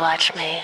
watch me.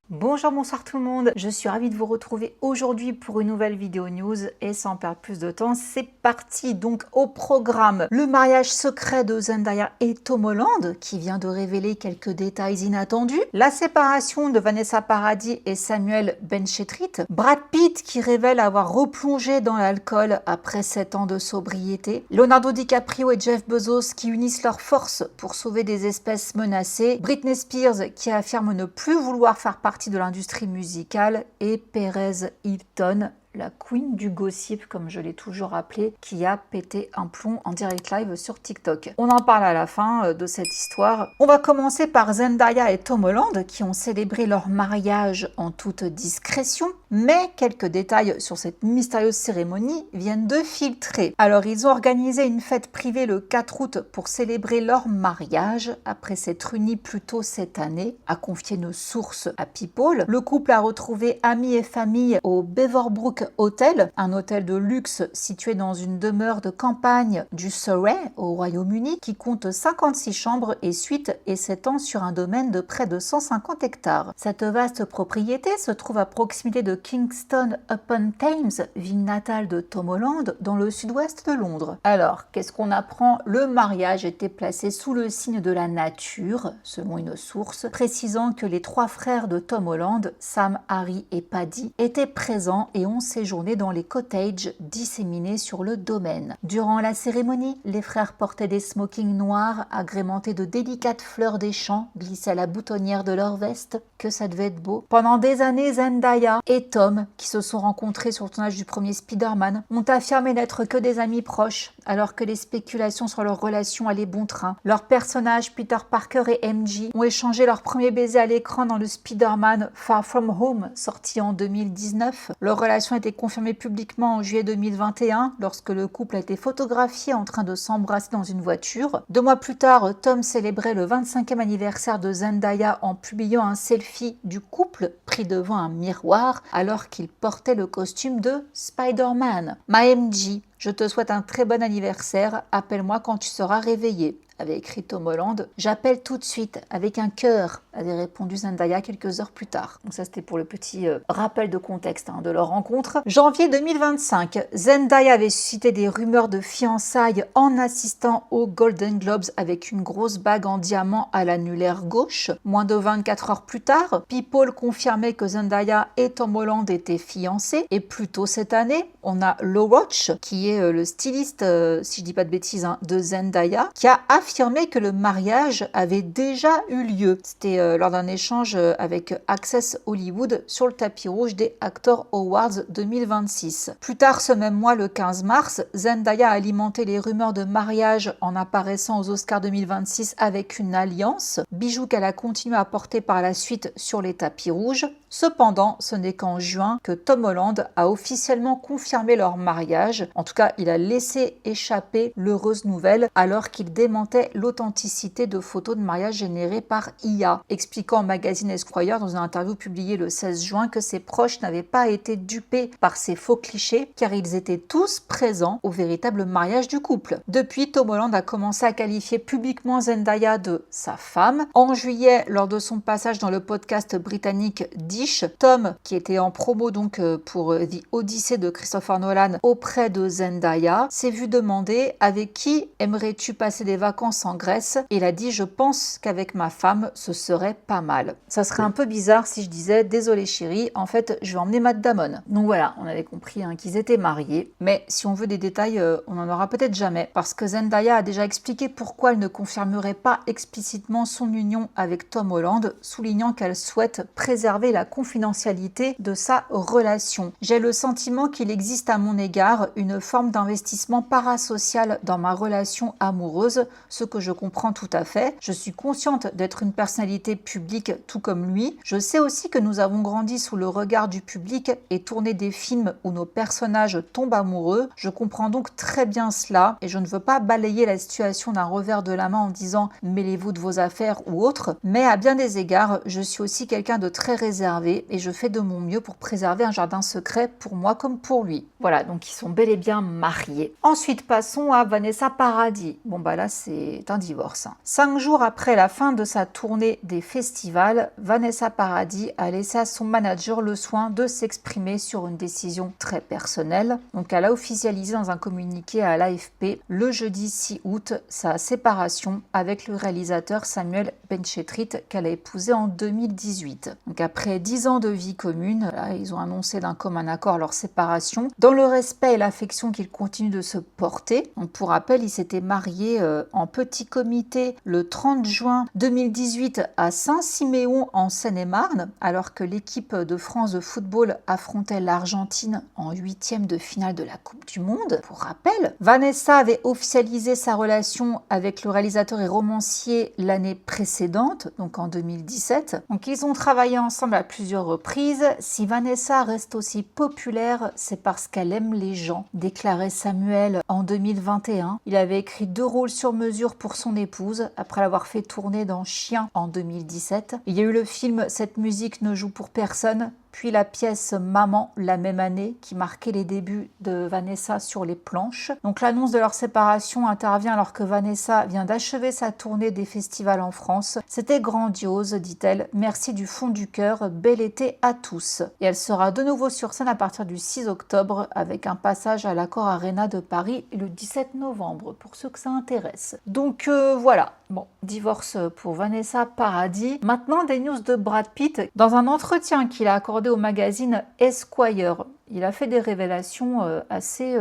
Bonjour, bonsoir tout le monde, je suis ravie de vous retrouver aujourd'hui pour une nouvelle vidéo news et sans perdre plus de temps, c'est parti. Donc au programme, le mariage secret de Zendaya et Tom Holland qui vient de révéler quelques détails inattendus, la séparation de Vanessa Paradis et Samuel Benchetrit, Brad Pitt qui révèle avoir replongé dans l'alcool après 7 ans de sobriété, Leonardo DiCaprio et Jeff Bezos qui unissent leurs forces pour sauver des espèces menacées, Britney Spears qui affirme ne plus vouloir faire partie de l'industrie musicale et Perez Hilton, la queen du gossip, comme je l'ai toujours appelée, qui a pété un plomb en direct live sur TikTok. On en parle à la fin de cette histoire. On va commencer par Zendaya et Tom Holland qui ont célébré leur mariage en toute discrétion, mais quelques détails sur cette mystérieuse cérémonie viennent de filtrer. Alors, ils ont organisé une fête privée le 4 août pour célébrer leur mariage après s'être unis plus tôt cette année, a confié une source à People. Le couple a retrouvé amis et famille au Beaverbrook Hotel, un hôtel de luxe situé dans une demeure de campagne du Surrey au Royaume-Uni qui compte 56 chambres et suites et s'étend sur un domaine de près de 150 hectares. Cette vaste propriété se trouve à proximité de Kingston upon Thames, ville natale de Tom Holland, dans le sud-ouest de Londres. Alors, qu'est-ce qu'on apprend? Le mariage était placé sous le signe de la nature, selon une source, précisant que les 3 frères de Tom Holland, Sam, Harry et Paddy, étaient présents et ont séjourné dans les cottages disséminés sur le domaine. Durant la cérémonie, les frères portaient des smokings noirs agrémentés de délicates fleurs des champs glissées à la boutonnière de leur veste. Que ça devait être beau. Pendant des années, Zendaya et Tom, qui se sont rencontrés sur le tournage du premier Spider-Man, ont affirmé n'être que des amis proches, alors que les spéculations sur leur relation allaient bon train. Leurs personnages, Peter Parker et MJ, ont échangé leur premier baiser à l'écran dans le Spider-Man Far From Home, sorti en 2019. Leur relation a été confirmée publiquement en juillet 2021, lorsque le couple a été photographié en train de s'embrasser dans une voiture. 2 mois plus tard, Tom célébrait le 25e anniversaire de Zendaya en publiant un selfie du couple pris devant un miroir alors qu'il portait le costume de Spider-Man. Ma MJ, je te souhaite un très bon anniversaire, appelle-moi quand tu seras réveillé, avait écrit Tom Holland. J'appelle tout de suite avec un cœur, avait répondu Zendaya quelques heures plus tard. Donc ça c'était pour le petit rappel de contexte de leur rencontre. Janvier 2025, Zendaya avait suscité des rumeurs de fiançailles en assistant aux Golden Globes avec une grosse bague en diamant à l'annulaire gauche. Moins de 24 heures plus tard, People confirmait que Zendaya et Tom Holland étaient fiancés. Et plus tôt cette année, on a Lo Roach, qui est le styliste, si je dis pas de bêtises, de Zendaya, qui a affirmé que le mariage avait déjà eu lieu. C'était lors d'un échange avec Access Hollywood sur le tapis rouge des Actor Awards 2026. Plus tard ce même mois, le 15 mars, Zendaya a alimenté les rumeurs de mariage en apparaissant aux Oscars 2026 avec une alliance, bijou qu'elle a continué à porter par la suite sur les tapis rouges. Cependant, ce n'est qu'en juin que Tom Holland a officiellement confirmé leur mariage. En tout cas, il a laissé échapper l'heureuse nouvelle alors qu'il démentait l'authenticité de photos de mariage générées par IA, expliquant au magazine Esquire dans une interview publiée le 16 juin que ses proches n'avaient pas été dupés par ces faux clichés car ils étaient tous présents au véritable mariage du couple. Depuis, Tom Holland a commencé à qualifier publiquement Zendaya de sa femme. En juillet, lors de son passage dans le podcast britannique Dish, Tom, qui était en promo donc pour The Odyssey de Christopher Nolan auprès de Zendaya, s'est vu demander « Avec qui aimerais-tu passer des vacances en Grèce ?» Et il a dit « Je pense qu'avec ma femme, ce serait pas mal. » Ça serait un peu bizarre si je disais « Désolé chérie, en fait, je vais emmener Matt Damon. » Donc voilà, on avait compris qu'ils étaient mariés. Mais si on veut des détails, on n'en aura peut-être jamais, parce que Zendaya a déjà expliqué pourquoi elle ne confirmerait pas explicitement son union avec Tom Holland, soulignant qu'elle souhaite préserver la confidentialité de sa relation. J'ai le sentiment qu'il existe à mon égard une forme d'investissement parasocial dans ma relation amoureuse, ce que je comprends tout à fait. Je suis consciente d'être une personnalité personnalité publique tout comme lui. Je sais aussi que nous avons grandi sous le regard du public et tourné des films où nos personnages tombent amoureux. Je comprends donc très bien cela et je ne veux pas balayer la situation d'un revers de la main en disant « mêlez-vous de vos affaires » ou autre, mais à bien des égards, je suis aussi quelqu'un de très réservé et je fais de mon mieux pour préserver un jardin secret pour moi comme pour lui. Voilà, donc ils sont bel et bien mariés. Ensuite, passons à Vanessa Paradis. Bon bah là, c'est un divorce. 5 jours après la fin de sa tournée des festivals, Vanessa Paradis a laissé à son manager le soin de s'exprimer sur une décision très personnelle. Donc elle a officialisé dans un communiqué à l'AFP le jeudi 6 août sa séparation avec le réalisateur Samuel Benchetrit qu'elle a épousé en 2018. Donc après 10 ans de vie commune, là, ils ont annoncé d'un commun accord leur séparation, dans le respect et l'affection qu'ils continuent de se porter. Donc pour rappel, ils s'étaient mariés en petit comité le 30 juin 2018 à Saint-Siméon en Seine-et-Marne, alors que l'équipe de France de football affrontait l'Argentine en 8e de finale de la Coupe du Monde. Pour rappel, Vanessa avait officialisé sa relation avec le réalisateur et romancier l'année précédente, donc en 2017. Donc ils ont travaillé ensemble à plusieurs reprises. Si Vanessa reste aussi populaire, c'est parce qu'elle aime les gens, déclarait Samuel en 2021. Il avait écrit 2 rôles sur mesure pour son épouse, après l'avoir fait tourner dans Chien en 2017. Il y a eu le film Cette musique ne joue pour personne, puis la pièce Maman la même année qui marquait les débuts de Vanessa sur les planches. Donc l'annonce de leur séparation intervient alors que Vanessa vient d'achever sa tournée des festivals en France. C'était grandiose, dit-elle. Merci du fond du cœur, bel été à tous. Et elle sera de nouveau sur scène à partir du 6 octobre avec un passage à l'Accor Arena de Paris le 17 novembre pour ceux que ça intéresse. Donc voilà. Bon, divorce pour Vanessa Paradis. Maintenant, des news de Brad Pitt. Dans un entretien qu'il a accordé au magazine Esquire, il a fait des révélations assez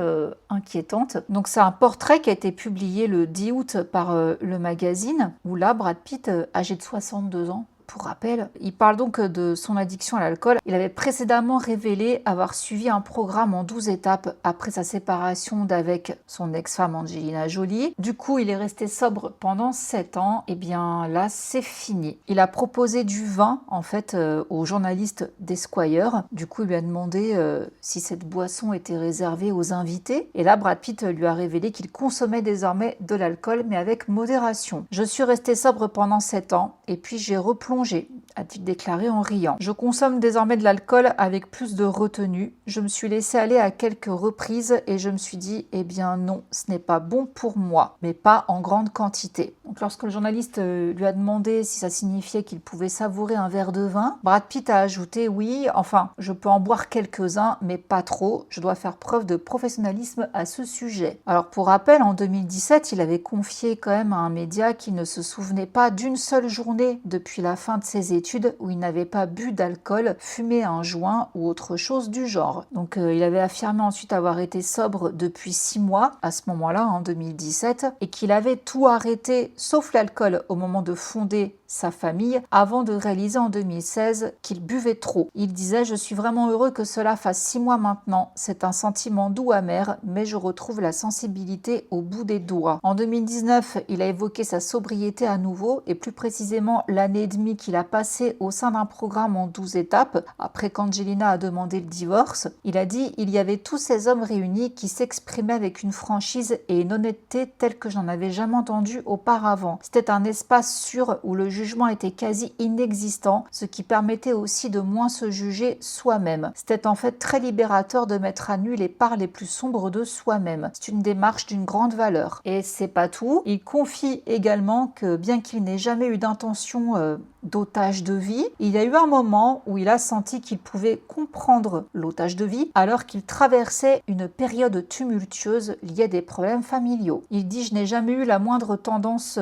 inquiétantes. Donc c'est un portrait qui a été publié le 10 août par le magazine, où là, Brad Pitt, âgé de 62 ans, pour rappel, il parle donc de son addiction à l'alcool. Il avait précédemment révélé avoir suivi un programme en 12 étapes après sa séparation d'avec son ex-femme Angelina Jolie. Du coup, il est resté sobre pendant 7 ans. Et bien là, c'est fini. Il a proposé du vin, en fait, au journaliste d'Esquire. Du coup, il lui a demandé si cette boisson était réservée aux invités. Et là, Brad Pitt lui a révélé qu'il consommait désormais de l'alcool, mais avec modération. Je suis resté sobre pendant 7 ans, et puis j'ai replongé, a-t-il déclaré en riant. Je consomme désormais de l'alcool avec plus de retenue. Je me suis laissé aller à quelques reprises et je me suis dit, eh bien non, ce n'est pas bon pour moi, mais pas en grande quantité. Donc lorsque le journaliste lui a demandé si ça signifiait qu'il pouvait savourer un verre de vin, Brad Pitt a ajouté, oui, enfin, je peux en boire quelques-uns, mais pas trop. Je dois faire preuve de professionnalisme à ce sujet. Alors pour rappel, en 2017, il avait confié quand même à un média qu'il ne se souvenait pas d'une seule journée depuis la fin de ses études où il n'avait pas bu d'alcool, fumé un joint ou autre chose du genre. Donc il avait affirmé ensuite avoir été sobre depuis 6 mois, à ce moment-là, en 2017, et qu'il avait tout arrêté sauf l'alcool au moment de fonder sa famille, avant de réaliser en 2016 qu'il buvait trop. Il disait « Je suis vraiment heureux que cela fasse 6 mois maintenant. C'est un sentiment doux amer, mais je retrouve la sensibilité au bout des doigts. » En 2019, il a évoqué sa sobriété à nouveau, et plus précisément l'année et demie qu'il a passé au sein d'un programme en 12 étapes, après qu'Angelina a demandé le divorce. Il a dit « Il y avait tous ces hommes réunis qui s'exprimaient avec une franchise et une honnêteté telle que j'en avais jamais entendu auparavant. C'était un espace sûr où le jugement était quasi inexistant, ce qui permettait aussi de moins se juger soi-même. C'était en fait très libérateur de mettre à nu les parts les plus sombres de soi-même. C'est une démarche d'une grande valeur. » Et c'est pas tout. Il confie également que bien qu'il n'ait jamais eu d'intention d'otage de vie, il y a eu un moment où il a senti qu'il pouvait comprendre l'otage de vie alors qu'il traversait une période tumultueuse liée à des problèmes familiaux. Il dit « Je n'ai jamais eu la moindre tendance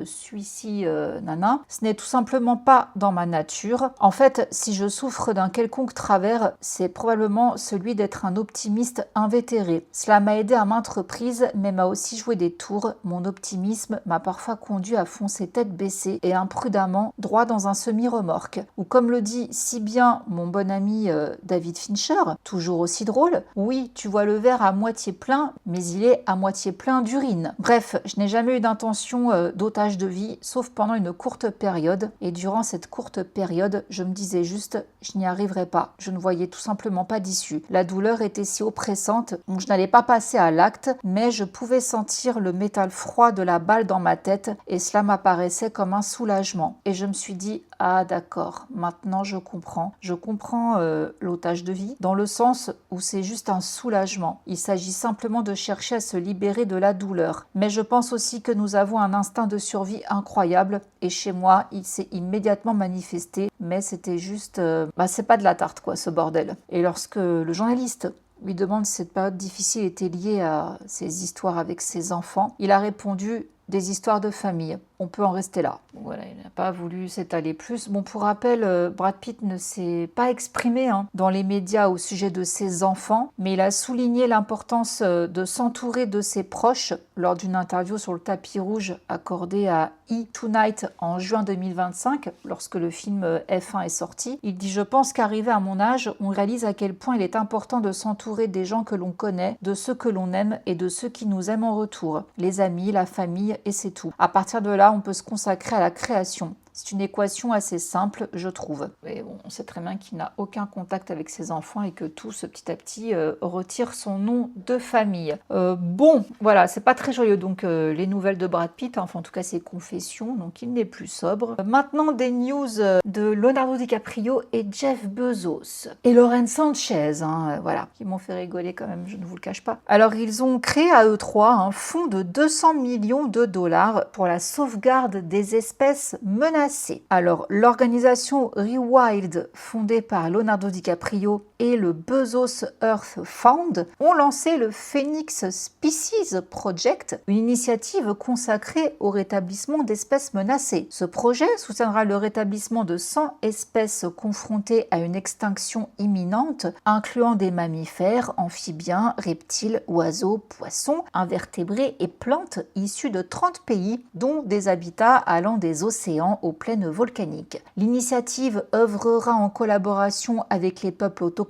suicide, nana. Ce n'est tout simplement pas dans ma nature. En fait, si je souffre d'un quelconque travers, c'est probablement celui d'être un optimiste invétéré. Cela m'a aidé à maintes reprises, mais m'a aussi joué des tours. Mon optimisme m'a parfois conduit à foncer tête baissée et imprudemment droit dans un semi-remorque. Ou comme le dit si bien mon bon ami David Fincher, toujours aussi drôle, oui, tu vois le verre à moitié plein, mais il est à moitié plein d'urine. Bref, je n'ai jamais eu d'intention d'otage de vie, sauf pendant une courte période. Et durant cette courte période, je me disais juste, je n'y arriverai pas. Je ne voyais tout simplement pas d'issue. La douleur était si oppressante, donc je n'allais pas passer à l'acte, mais je pouvais sentir le métal froid de la balle dans ma tête et cela m'apparaissait comme un soulagement. Et je me suis dit, ah d'accord, maintenant je comprends. Je comprends l'otage de vie dans le sens où c'est juste un soulagement. Il s'agit simplement de chercher à se libérer de la douleur. Mais je pense aussi que nous avons un instinct de survie incroyable et chez moi, il s'est immédiatement manifesté, mais c'était juste... c'est pas de la tarte quoi, ce bordel. Et lorsque le journaliste lui demande si cette période difficile était liée à ses histoires avec ses enfants, il a répondu des histoires de famille. On peut en rester là. Voilà, il n'a pas voulu s'étaler plus. Bon, pour rappel, Brad Pitt ne s'est pas exprimé dans les médias au sujet de ses enfants, mais il a souligné l'importance de s'entourer de ses proches lors d'une interview sur le tapis rouge accordée à E! Tonight en juin 2025, lorsque le film F1 est sorti. Il dit « Je pense qu'arrivé à mon âge, on réalise à quel point il est important de s'entourer des gens que l'on connaît, de ceux que l'on aime et de ceux qui nous aiment en retour. Les amis, la famille, et c'est tout. À partir de là, on peut se consacrer à la création. C'est une équation assez simple, je trouve. Et bon, on sait très bien qu'il n'a aucun contact avec ses enfants et que tout, petit à petit, retire son nom de famille. Bon, voilà, c'est pas très joyeux, donc les nouvelles de Brad Pitt, enfin en tout cas ses confessions, donc il n'est plus sobre. Maintenant, des news de Leonardo DiCaprio et Jeff Bezos. Et Lauren Sanchez, voilà, qui m'ont fait rigoler quand même, je ne vous le cache pas. Alors, ils ont créé à eux trois un fonds de 200 millions de dollars pour la sauvegarde des espèces menacées. Alors, l'organisation Rewild, fondée par Leonardo DiCaprio, et le Bezos Earth Fund ont lancé le Phoenix Species Project, une initiative consacrée au rétablissement d'espèces menacées. Ce projet soutiendra le rétablissement de 100 espèces confrontées à une extinction imminente, incluant des mammifères, amphibiens, reptiles, oiseaux, poissons, invertébrés et plantes issus de 30 pays, dont des habitats allant des océans aux plaines volcaniques. L'initiative œuvrera en collaboration avec les peuples autochtones,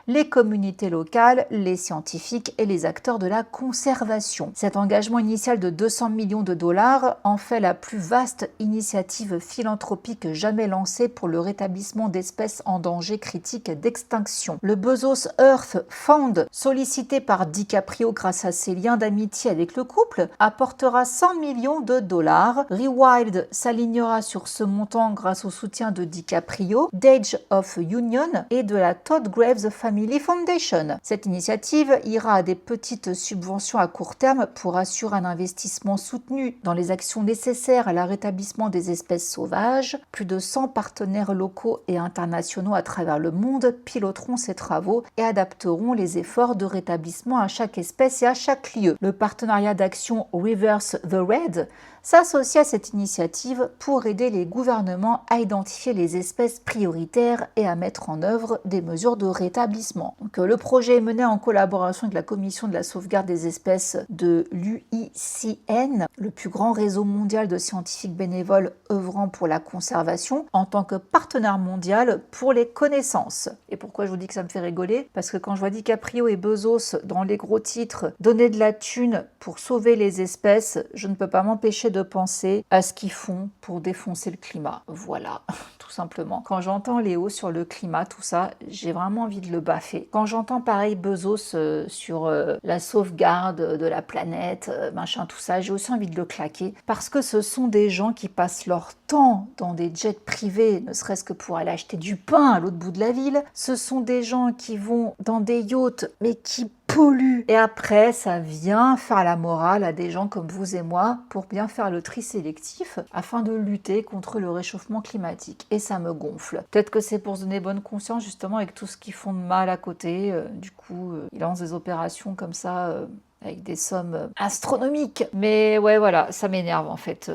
les communautés locales, les scientifiques et les acteurs de la conservation. Cet engagement initial de 200 millions de dollars en fait la plus vaste initiative philanthropique jamais lancée pour le rétablissement d'espèces en danger critique d'extinction. Le Bezos Earth Fund, sollicité par DiCaprio grâce à ses liens d'amitié avec le couple, apportera 100 millions de dollars. Rewild s'alignera sur ce montant grâce au soutien de DiCaprio, d'Age of Union et de la Todd Graves Family Foundation. Cette initiative ira à des petites subventions à court terme pour assurer un investissement soutenu dans les actions nécessaires à la rétablissement des espèces sauvages. Plus de 100 partenaires locaux et internationaux à travers le monde piloteront ces travaux et adapteront les efforts de rétablissement à chaque espèce et à chaque lieu. Le partenariat d'action Reverse the Red s'associe à cette initiative pour aider les gouvernements à identifier les espèces prioritaires et à mettre en œuvre des mesures de rétablissement. Donc, le projet est mené en collaboration avec la Commission de la sauvegarde des espèces de l'UICN, le plus grand réseau mondial de scientifiques bénévoles œuvrant pour la conservation, en tant que partenaire mondial pour les connaissances. Et pourquoi je vous dis que ça me fait rigoler? Parce que quand je vois DiCaprio et Bezos dans les gros titres donner de la thune pour sauver les espèces, je ne peux pas m'empêcher de penser à ce qu'ils font pour défoncer le climat. Voilà, tout simplement. Quand j'entends Léo sur le climat, tout ça, j'ai vraiment envie de le baffer. Quand j'entends pareil Bezos sur la sauvegarde de la planète, machin, tout ça, j'ai aussi envie de le claquer parce que ce sont des gens qui passent leur temps dans des jets privés, ne serait-ce que pour aller acheter du pain à l'autre bout de la ville. Ce sont des gens qui vont dans des yachts, mais qui polluent. Et après, ça vient faire la morale à des gens comme vous et moi pour bien faire le tri sélectif afin de lutter contre le réchauffement climatique. Et ça me gonfle. Peut-être que c'est pour se donner bonne conscience justement avec tout ce qu'ils font de mal à côté. Du coup, ils lancent des opérations comme ça avec des sommes astronomiques. Mais ouais, voilà, ça m'énerve en fait.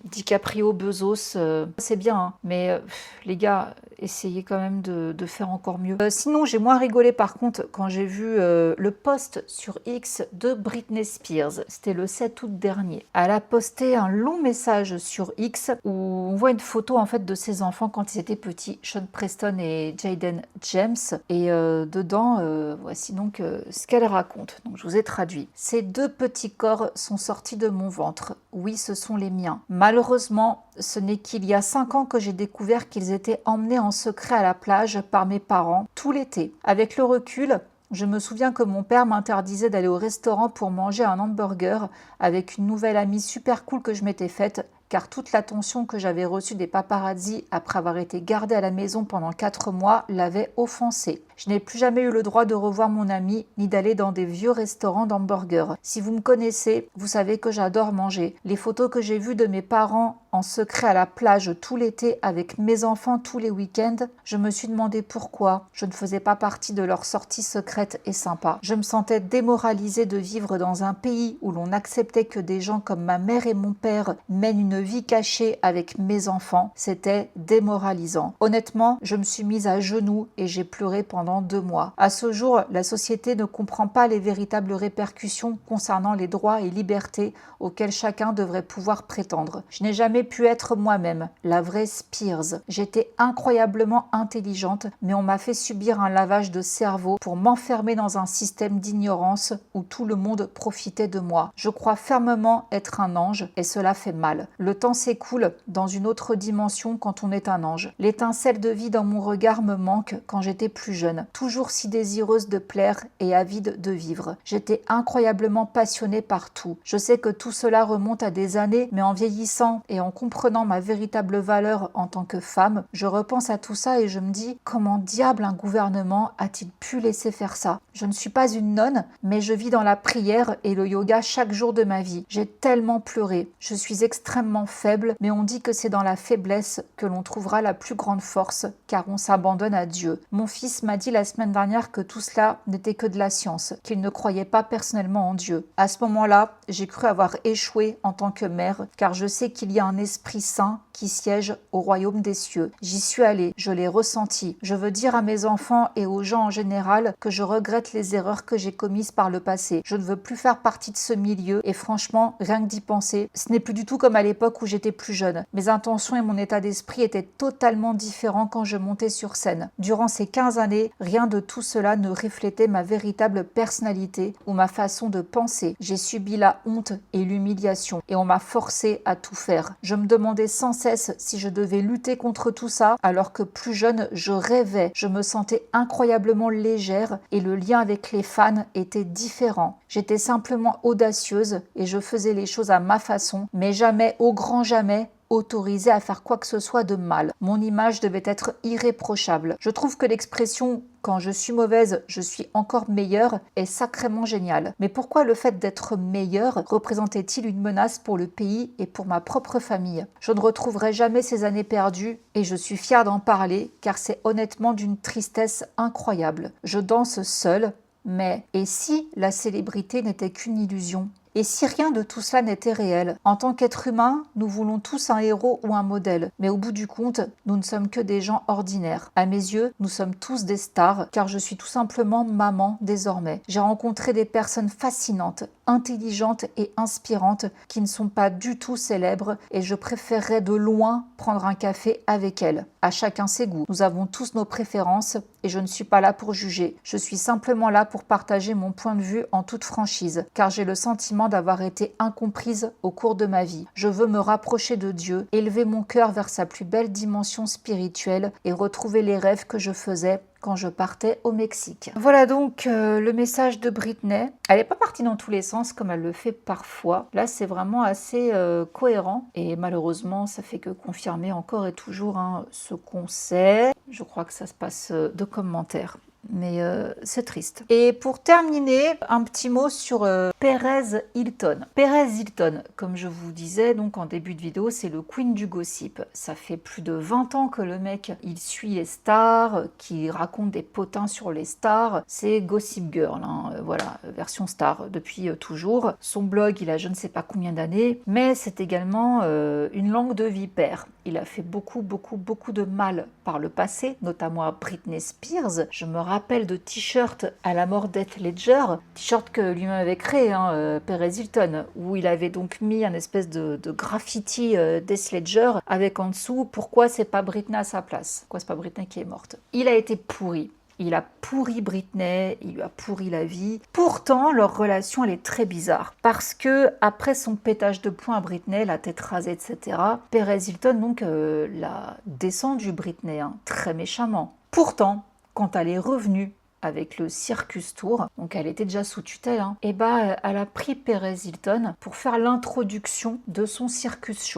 DiCaprio, Bezos, c'est bien, mais les gars, essayer quand même de faire encore mieux. Sinon, j'ai moins rigolé par contre quand j'ai vu le post sur X de Britney Spears. C'était le 7 août dernier. Elle a posté un long message sur X où on voit une photo en fait de ses enfants quand ils étaient petits, Sean Preston et Jaden James. Et dedans, voici donc ce qu'elle raconte. Donc je vous ai traduit. Ces deux petits corps sont sortis de mon ventre. Oui, ce sont les miens. Malheureusement, ce n'est qu'il y a 5 ans que j'ai découvert qu'ils étaient emmenés en secret à la plage par mes parents tout l'été. Avec le recul, je me souviens que mon père m'interdisait d'aller au restaurant pour manger un hamburger avec une nouvelle amie super cool que je m'étais faite, car toute l'attention que j'avais reçue des paparazzi après avoir été gardée à la maison pendant 4 mois l'avait offensée. Je n'ai plus jamais eu le droit de revoir mon ami ni d'aller dans des vieux restaurants d'hamburgers. Si vous me connaissez, vous savez que j'adore manger. Les photos que j'ai vues de mes parents en secret à la plage tout l'été avec mes enfants tous les week-ends, je me suis demandé pourquoi je ne faisais pas partie de leur sortie secrète et sympa. Je me sentais démoralisée de vivre dans un pays où l'on acceptait que des gens comme ma mère et mon père mènent une vie cachée avec mes enfants. C'était démoralisant. Honnêtement, je me suis mise à genoux et j'ai pleuré pendant 2 mois. À ce jour, la société ne comprend pas les véritables répercussions concernant les droits et libertés auxquels chacun devrait pouvoir prétendre. Je n'ai jamais pu être moi-même, la vraie Spears. J'étais incroyablement intelligente, mais on m'a fait subir un lavage de cerveau pour m'enfermer dans un système d'ignorance où tout le monde profitait de moi. Je crois fermement être un ange et cela fait mal. Le temps s'écoule dans une autre dimension quand on est un ange. L'étincelle de vie dans mon regard me manque quand j'étais plus jeune, toujours si désireuse de plaire et avide de vivre. J'étais incroyablement passionnée par tout. Je sais que tout cela remonte à des années, mais en vieillissant et en comprenant ma véritable valeur en tant que femme, je repense à tout ça et je me dis comment diable un gouvernement a-t-il pu laisser faire ça? Je ne suis pas une nonne, mais je vis dans la prière et le yoga chaque jour de ma vie. J'ai tellement pleuré. Je suis extrêmement faible, mais on dit que c'est dans la faiblesse que l'on trouvera la plus grande force, car on s'abandonne à Dieu. Mon fils m'a dit la semaine dernière que tout cela n'était que de la science, qu'il ne croyait pas personnellement en Dieu. À ce moment-là, j'ai cru avoir échoué en tant que mère, car je sais qu'il y a un esprit saint qui siège au royaume des cieux. J'y suis allée, je l'ai ressenti. Je veux dire à mes enfants et aux gens en général que je regrette les erreurs que j'ai commises par le passé. Je ne veux plus faire partie de ce milieu et franchement, rien que d'y penser, ce n'est plus du tout comme à l'époque où j'étais plus jeune. Mes intentions et mon état d'esprit étaient totalement différents quand je montais sur scène. Durant ces 15 années, rien de tout cela ne reflétait ma véritable personnalité ou ma façon de penser. J'ai subi la honte et l'humiliation et on m'a forcé à tout faire. Je me demandais sans cesse si je devais lutter contre tout ça alors que plus jeune, je rêvais. Je me sentais incroyablement légère et le lien avec les fans était différent. J'étais simplement audacieuse et je faisais les choses à ma façon, mais jamais, au grand jamais, autorisée à faire quoi que ce soit de mal. Mon image devait être irréprochable. Je trouve que l'expression « quand je suis mauvaise, je suis encore meilleure » est sacrément géniale. Mais pourquoi le fait d'être meilleure représentait-il une menace pour le pays et pour ma propre famille? Je ne retrouverai jamais ces années perdues et je suis fière d'en parler car c'est honnêtement d'une tristesse incroyable. Je danse seule, mais et si la célébrité n'était qu'une illusion? Et si rien de tout cela n'était réel? En tant qu'être humain, nous voulons tous un héros ou un modèle, mais au bout du compte, nous ne sommes que des gens ordinaires. À mes yeux, nous sommes tous des stars, car je suis tout simplement maman désormais. J'ai rencontré des personnes fascinantes, intelligentes et inspirantes qui ne sont pas du tout célèbres et je préférerais de loin prendre un café avec elles. À chacun ses goûts. Nous avons tous nos préférences et je ne suis pas là pour juger. Je suis simplement là pour partager mon point de vue en toute franchise, car j'ai le sentiment d'avoir été incomprise au cours de ma vie. Je veux me rapprocher de Dieu, élever mon cœur vers sa plus belle dimension spirituelle et retrouver les rêves que je faisais quand je partais au Mexique. Voilà donc le message de Britney. Elle n'est pas partie dans tous les sens comme elle le fait parfois. Là, c'est vraiment assez cohérent et malheureusement, ça fait que confirmer encore et toujours ce qu'on sait. Je crois que ça se passe de commentaires. mais c'est triste. Et pour terminer, un petit mot sur Perez Hilton. Perez Hilton, comme je vous disais donc en début de vidéo, c'est le queen du gossip. Ça fait plus de 20 ans que le mec, il suit les stars, qui raconte des potins sur les stars. C'est Gossip Girl, hein, voilà, version star depuis toujours. Son blog, il a je ne sais pas combien d'années, mais c'est également une langue de vipère. Il a fait beaucoup de mal par le passé, notamment à Britney Spears. Je me rappelle de t-shirts à la mort d'Heath Ledger, t-shirt que lui-même avait créé, hein, Perez Hilton, où il avait donc mis un espèce de graffiti d'Heath Ledger avec en dessous « Pourquoi c'est pas Britney à sa place ?» Pourquoi c'est pas Britney qui est morte? Il a été pourri. Il a pourri Britney, il lui a pourri la vie. Pourtant, leur relation, elle est très bizarre. Parce que, après son pétage de plomb à Britney, la tête rasée, etc., Perez Hilton, donc, l'a descendu Britney, hein, très méchamment. Pourtant, quand elle est revenue avec le Circus Tour, donc elle était déjà sous tutelle, hein, et elle a pris Perez Hilton pour faire l'introduction de son Circus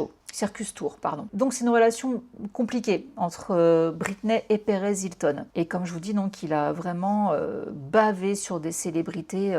Tour, pardon. Donc c'est une relation compliquée entre Britney et Perez Hilton. Et comme je vous dis, donc il a vraiment bavé sur des célébrités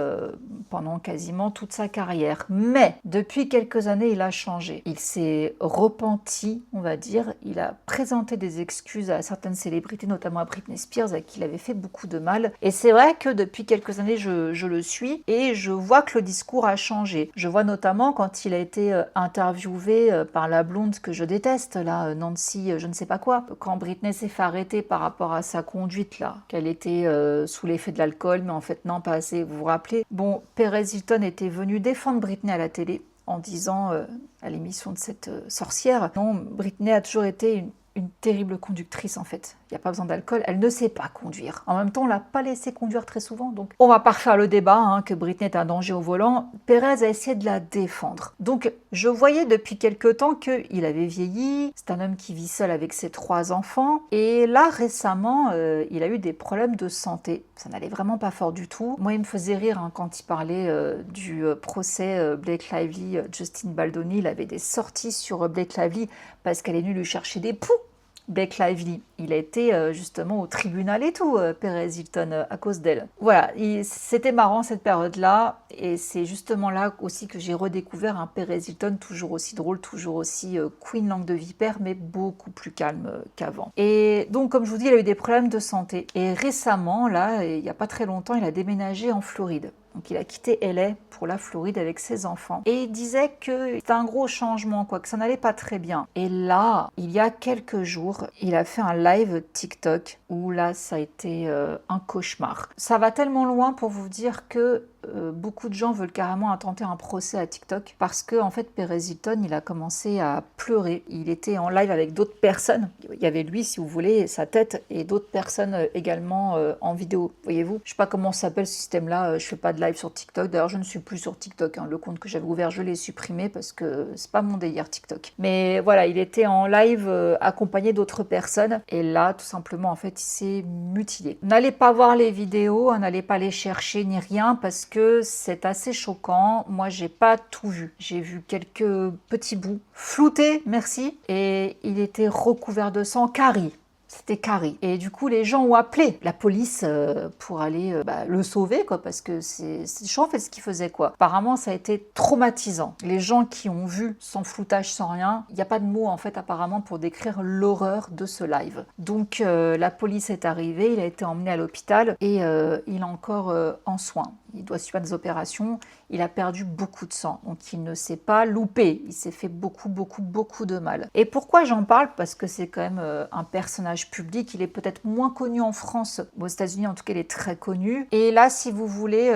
pendant quasiment toute sa carrière. Mais depuis quelques années, il a changé. Il s'est repenti, on va dire. Il a présenté des excuses à certaines célébrités, notamment à Britney Spears, à qui il avait fait beaucoup de mal. Et c'est vrai que depuis quelques années, je le suis et je vois que le discours a changé. Je vois notamment quand il a été interviewé par la blonde que je déteste, là, Nancy, je ne sais pas quoi, quand Britney s'est fait arrêter par rapport à sa conduite, là, qu'elle était sous l'effet de l'alcool, mais en fait non, pas assez, vous vous rappelez. Bon, Perez Hilton était venu défendre Britney à la télé en disant à l'émission de cette sorcière, non, Britney a toujours été une terrible conductrice en fait. Il n'y a pas besoin d'alcool, elle ne sait pas conduire. En même temps, on l'a pas laissé conduire très souvent, donc on va pas refaire le débat hein, que Britney est un danger au volant. Perez a essayé de la défendre. Donc je voyais depuis quelque temps qu'il avait vieilli, c'est un homme qui vit seul avec ses 3 enfants, et là récemment, il a eu des problèmes de santé. Ça n'allait vraiment pas fort du tout. Moi, il me faisait rire hein, quand il parlait du procès Blake Lively, Justin Baldoni. Il avait des sorties sur Blake Lively parce qu'elle est venue lui chercher des poux. Blake Lively, il a été justement au tribunal et tout, Perez Hilton, à cause d'elle. Voilà, c'était marrant cette période-là, et c'est justement là aussi que j'ai redécouvert un Perez Hilton toujours aussi drôle, toujours aussi queen langue de vipère, mais beaucoup plus calme qu'avant. Et donc, comme je vous dis, il a eu des problèmes de santé. Et récemment, là, il n'y a pas très longtemps, il a déménagé en Floride. Donc il a quitté LA pour la Floride avec ses enfants. Et il disait que c'était un gros changement, quoi, que ça n'allait pas très bien. Et là, il y a quelques jours, il a fait un live TikTok où là, ça a été un cauchemar. Ça va tellement loin pour vous dire que beaucoup de gens veulent carrément intenter un procès à TikTok parce que en fait Perez Hilton il a commencé à pleurer. Il était en live avec d'autres personnes. Il y avait lui si vous voulez, sa tête et d'autres personnes également en vidéo. Voyez-vous, je sais pas comment ça s'appelle ce système-là. Je fais pas de live sur TikTok. D'ailleurs je ne suis plus sur TikTok. Hein. Le compte que j'avais ouvert je l'ai supprimé parce que c'est pas mon délire TikTok. Mais voilà, il était en live accompagné d'autres personnes et là tout simplement en fait il s'est mutilé. N'allez pas voir les vidéos, n'allez pas les chercher ni rien parce que c'est assez choquant. Moi, j'ai pas tout vu. J'ai vu quelques petits bouts floutés, merci, et il était recouvert de sang, Carrie. C'était Carrie. Et du coup, les gens ont appelé la police pour aller le sauver, quoi, parce que c'est chaud en fait ce qu'il faisait, quoi. Apparemment, ça a été traumatisant. Les gens qui ont vu, sans floutage, sans rien, il n'y a pas de mots en fait apparemment pour décrire l'horreur de ce live. Donc la police est arrivée, il a été emmené à l'hôpital et il est encore en soins. Il doit suivre des opérations, il a perdu beaucoup de sang, donc il ne s'est pas loupé, il s'est fait beaucoup de mal. Et pourquoi j'en parle? Parce que c'est quand même un personnage public, il est peut-être moins connu en France, aux États-Unis en tout cas il est très connu. Et là si vous voulez,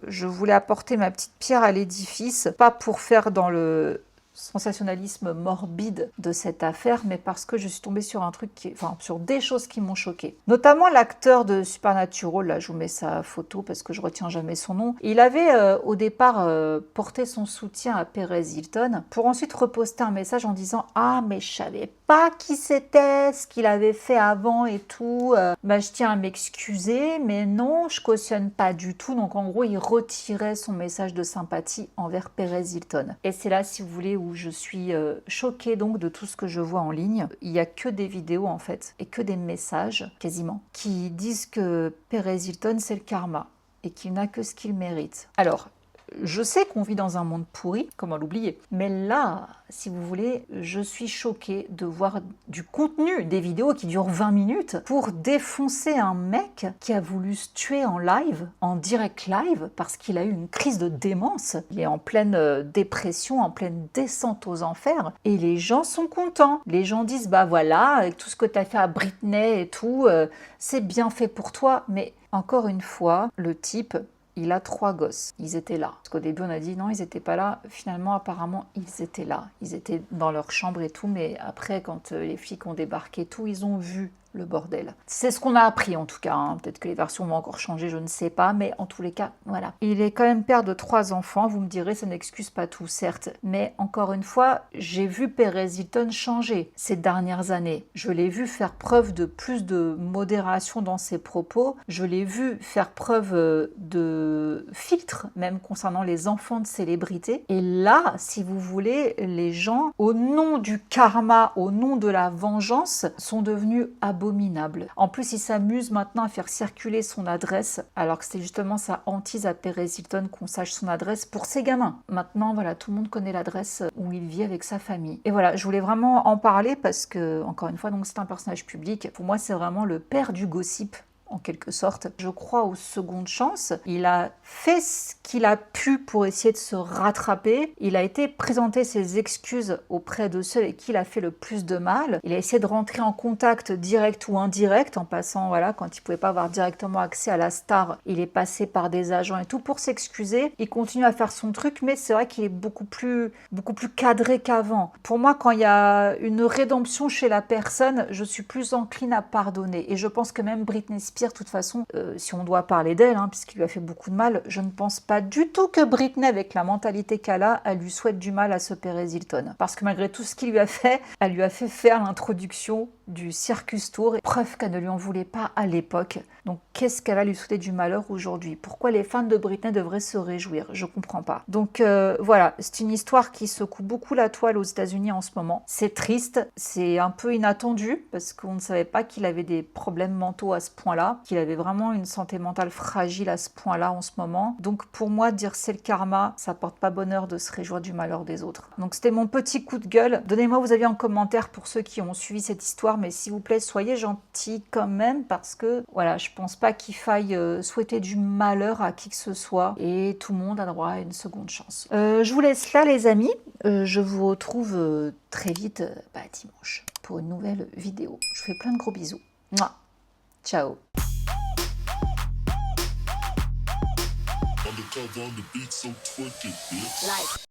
je voulais apporter ma petite pierre à l'édifice, pas pour faire dans le sensationnalisme morbide de cette affaire, mais parce que je suis tombée sur un truc sur des choses qui m'ont choquée. Notamment l'acteur de Supernatural, là je vous mets sa photo parce que je retiens jamais son nom. Il avait au départ porté son soutien à Perez Hilton pour ensuite reposter un message en disant « Ah mais je savais pas qui c'était, ce qu'il avait fait avant et tout, je tiens à m'excuser, mais non, je cautionne pas du tout. » Donc en gros il retirait son message de sympathie envers Perez Hilton. Et c'est là si vous voulez où où je suis choquée donc de tout ce que je vois en ligne. Il n'y a que des vidéos en fait, et que des messages, quasiment, qui disent que Perez Hilton, c'est le karma, et qu'il n'a que ce qu'il mérite. Alors, je sais qu'on vit dans un monde pourri, comment l'oublier, mais là, si vous voulez, je suis choquée de voir du contenu, des vidéos qui durent 20 minutes, pour défoncer un mec qui a voulu se tuer en live, en direct live, parce qu'il a eu une crise de démence. Il est en pleine dépression, en pleine descente aux enfers, et les gens sont contents. Les gens disent, bah voilà, avec tout ce que tu as fait à Britney et tout, c'est bien fait pour toi, mais encore une fois, le type... il a 3 gosses, ils étaient là. Parce qu'au début on a dit non, ils n'étaient pas là. Finalement, apparemment, ils étaient là. Ils étaient dans leur chambre et tout, mais après, quand les flics ont débarqué et tout, ils ont vu le bordel. C'est ce qu'on a appris en tout cas, hein. Peut-être que les versions vont encore changer, je ne sais pas, mais en tous les cas, voilà. Il est quand même père de 3 enfants, vous me direz, ça n'excuse pas tout, certes, mais encore une fois, j'ai vu Perez Hilton changer ces dernières années. Je l'ai vu faire preuve de plus de modération dans ses propos, je l'ai vu faire preuve de filtre, même concernant les enfants de célébrités, et là, si vous voulez, les gens, au nom du karma, au nom de la vengeance, sont devenus abominable. En plus, il s'amuse maintenant à faire circuler son adresse, alors que c'était justement sa hantise à Perez Hilton qu'on sache son adresse pour ses gamins. Maintenant, voilà, tout le monde connaît l'adresse où il vit avec sa famille. Et voilà, je voulais vraiment en parler parce que, encore une fois, donc c'est un personnage public. Pour moi, c'est vraiment le père du gossip, en quelque sorte. Je crois aux secondes chances. Il a fait ce qu'il a pu pour essayer de se rattraper. Il a été présenter ses excuses auprès de ceux avec qui il a fait le plus de mal. Il a essayé de rentrer en contact direct ou indirect en passant, voilà, quand il pouvait pas avoir directement accès à la star, il est passé par des agents et tout pour s'excuser. Il continue à faire son truc, mais c'est vrai qu'il est beaucoup plus cadré qu'avant. Pour moi, quand il y a une rédemption chez la personne, je suis plus encline à pardonner. Et je pense que même Britney Spears, de toute façon, si on doit parler d'elle, hein, puisqu'il lui a fait beaucoup de mal, je ne pense pas du tout que Britney, avec la mentalité qu'elle a, elle lui souhaite du mal à ce Perez Hilton. Parce que malgré tout ce qu'il lui a fait, elle lui a fait faire l'introduction du Circus Tour, preuve qu'elle ne lui en voulait pas à l'époque. Donc qu'est-ce qu'elle va lui souhaiter du malheur aujourd'hui? Pourquoi les fans de Britney devraient se réjouir? Je comprends pas. Donc voilà, c'est une histoire qui secoue beaucoup la toile aux États-Unis en ce moment. C'est triste, c'est un peu inattendu, parce qu'on ne savait pas qu'il avait des problèmes mentaux à ce point-là, qu'il avait vraiment une santé mentale fragile à ce point-là en ce moment. Donc pour moi, dire c'est le karma, ça porte pas bonheur de se réjouir du malheur des autres. Donc c'était mon petit coup de gueule. Donnez-moi vos avis en commentaire pour ceux qui ont suivi cette histoire, mais s'il vous plaît, soyez gentils quand même, parce que voilà, je pense pas qu'il faille souhaiter du malheur à qui que ce soit, et tout le monde a droit à une seconde chance. Je vous laisse là les amis, je vous retrouve très vite dimanche pour une nouvelle vidéo. Je vous fais plein de gros bisous. Mouah. Ciao. Undercover on the beat, so twerk it, bitch.